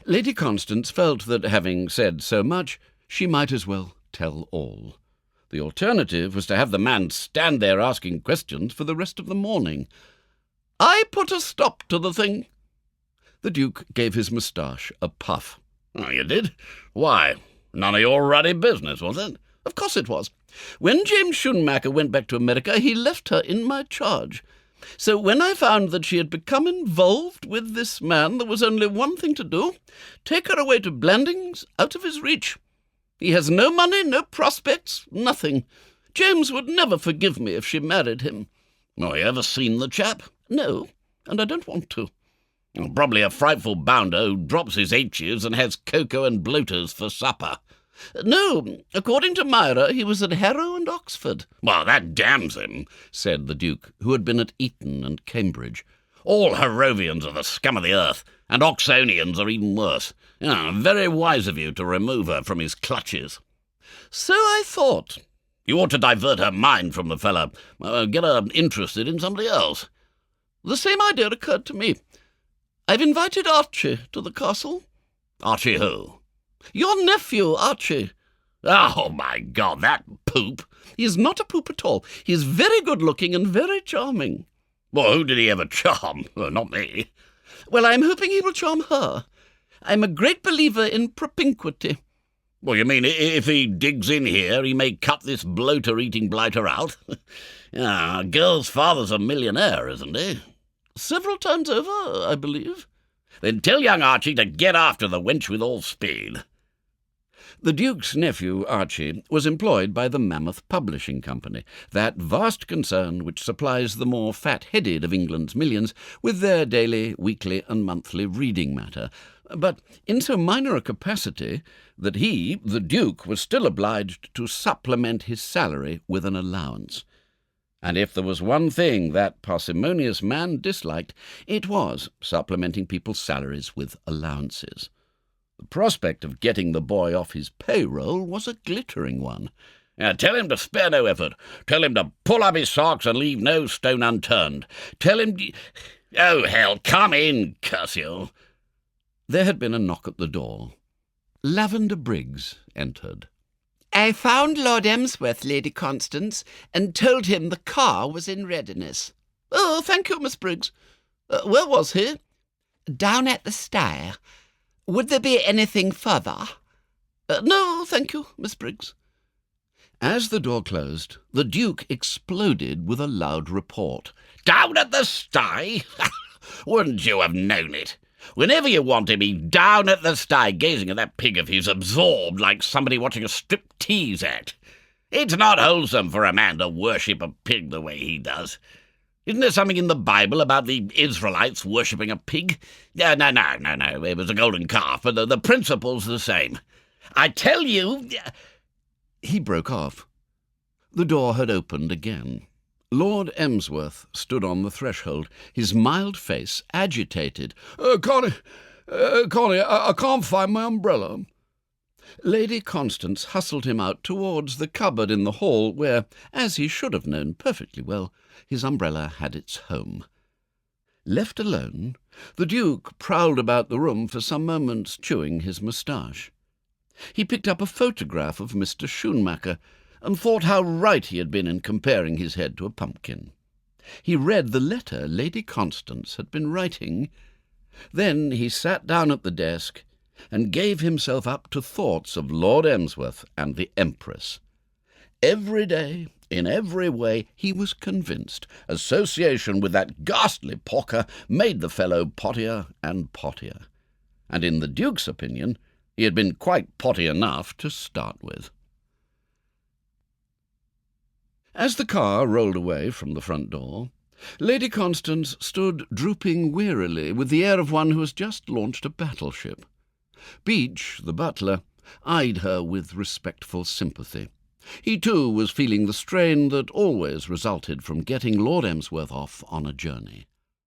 Lady Constance felt that, having said so much, she might as well tell all. The alternative was to have the man stand there asking questions for the rest of the morning. "I put a stop to the thing." The Duke gave his moustache a puff. "Oh, you did? Why? None of your ruddy business, was it?" "Of course it was. When James Schoonmaker went back to America, he left her in my charge. So when I found that she had become involved with this man, there was only one thing to do: take her away to Blandings, out of his reach. He has no money, no prospects, nothing. James would never forgive me if she married him." "Oh, you ever seen the chap?" "No, and I don't want to." "Oh, probably a frightful bounder who drops his H's and has cocoa and bloaters for supper." "No, according to Myra, he was at Harrow and Oxford." "Well, that damns him," said the Duke, who had been at Eton and Cambridge. "All Harrovians are the scum of the earth, and Oxonians are even worse. Very wise of you to remove her from his clutches." "So I thought." "You ought to divert her mind from the fellow, get her interested in somebody else." "The same idea occurred to me. I've invited Archie to the castle." "Archie who?" "Your nephew, Archie." "Oh, my God, that poop!" "He is not a poop at all. He is very good-looking and very charming." "Well, who did he ever charm? Not me." "Well, I'm hoping he will charm her. I'm a great believer in propinquity." "Well, you mean if he digs in here, he may cut this bloater-eating blighter out? A girl's father's a millionaire, isn't he?" "Several times over, I believe." "Then tell young Archie to get after the wench with all speed." The Duke's nephew, Archie, was employed by the Mammoth Publishing Company, that vast concern which supplies the more fat-headed of England's millions with their daily, weekly and monthly reading matter, but in so minor a capacity that he, the Duke, was still obliged to supplement his salary with an allowance. And if there was one thing that parsimonious man disliked, it was supplementing people's salaries with allowances. The prospect of getting the boy off his payroll was a glittering one. "Tell him to spare no effort. Tell him to pull up his socks and leave no stone unturned. Tell him... Oh, hell, come in, curse you." There had been a knock at the door. Lavender Briggs entered. "I found Lord Emsworth, Lady Constance, and told him the car was in readiness." "Oh, thank you, Miss Briggs. Where was he?" "Down at the stile. Would there be anything further?" "No, thank you, Miss Briggs." As the door closed, the Duke exploded with a loud report. "Down at the sty? Wouldn't you have known it? Whenever you want him, he's down at the sty, gazing at that pig of his, absorbed like somebody watching a strip-tease act. It's not wholesome for a man to worship a pig the way he does. Isn't there something in the Bible about the Israelites worshipping a pig? No, it was a golden calf, but the principle's the same. I tell you—" He broke off. The door had opened again. Lord Emsworth stood on the threshold, his mild face agitated. Connie, I can't find my umbrella." Lady Constance hustled him out towards the cupboard in the hall where, as he should have known perfectly well, his umbrella had its home. Left alone, the Duke prowled about the room for some moments, chewing his moustache. He picked up a photograph of Mr. Schoonmaker and thought how right he had been in comparing his head to a pumpkin. He read the letter Lady Constance had been writing. Then he sat down at the desk and gave himself up to thoughts of Lord Emsworth and the Empress. Every day, in every way, he was convinced association with that ghastly porker made the fellow pottier and pottier. And in the Duke's opinion, he had been quite potty enough to start with. As the car rolled away from the front door, Lady Constance stood drooping wearily with the air of one who has just launched a battleship. Beach, the butler, eyed her with respectful sympathy. He, too, was feeling the strain that always resulted from getting Lord Emsworth off on a journey.